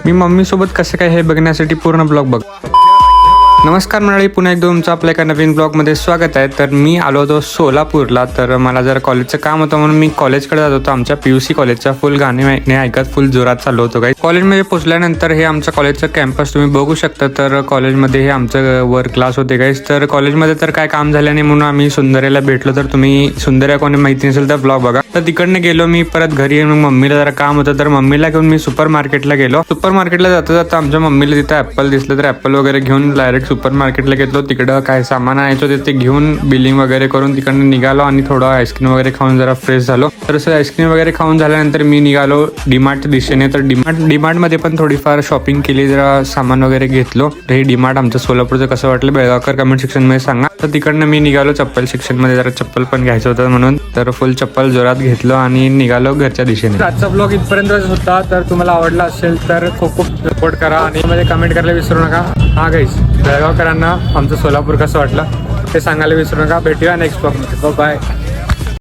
मी मम्मीसोबत कसं काय हे बघण्यासाठी पूर्ण ब्लॉग बघ. नमस्कार मंडळी, पुन्हा एकदा तुमचं आपल्या एका नवीन ब्लॉगमध्ये स्वागत आहे. तर मी आलो होतो सोलापूरला. तर मला जरा कॉलेजचं काम होतं म्हणून मी कॉलेजकडे जात होतो. आमच्या PUC कॉलेजच्या फुल गाणे ऐकत फुल जोरात चाललो होतो. काही कॉलेजमध्ये पोहोचल्यानंतर हे आमच्या कॉलेजचं कॅम्पस तुम्ही बघू शकता. तर कॉलेजमध्ये हे आमचं वर क्लास होते गाईस. तर कॉलेजमध्ये तर काय काम झालं नाही म्हणून आम्ही सुंदर्याला भेटलो. तर तुम्ही सुंदर्या कोणी माहिती नसेल तर ब्लॉग बघा. तर तिकडनं गेलो मी परत घरी. मग मम्मीला जरा काम होतं तर मम्मीला घेऊन मी सुपर मार्केटला गेलो. सुपर मार्केटला जाता जाता आमच्या मम्मीला तिथं ॲपल दिसलं तर ॲपल वगैरे घेऊन डायरेक्ट सुपर मार्केटला घेतलो. तिकडं काय सामान आणायचं ते घेऊन बिलिंग वगैरे करून तिकडनं निघालो आणि थोडं आईस्क्रीम वगैरे खाऊन जरा फ्रेश झालो. तर असं आईस्क्रीम वगैरे खाऊन झाल्यानंतर मी निघालो डीमार्टच्या दिशेने. तर डीमार्टमध्ये पण थोडीफार शॉपिंग केली, जरा सामान वगैरे घेतलो. तर हे डीमार्ट आमचं सोलापूरचं कसं वाटलं बेळगावकर कमेंट सेक्शनमध्ये सांगा. तर तिकडनं मी निघालो चप्पल सेक्शनमध्ये, जरा चप्पल पण घ्यायचं होतं म्हणून. तर फुल चप्पल जोरात घेतलो आणि निघालो घरच्या दिशेने. आजचा ब्लॉग इथपर्यंतच होता. तर तुम्हाला आवडला असेल तर खूप खूप सपोर्ट करा आणि मध्ये कमेंट करायला विसरू नका. हा गाईस, बेळगावकरांना आमचं सोलापूर कसं वाटलं ते सांगायला विसरू नका. भेटूया नेक्स्ट ब्लॉगमध्ये. बाय.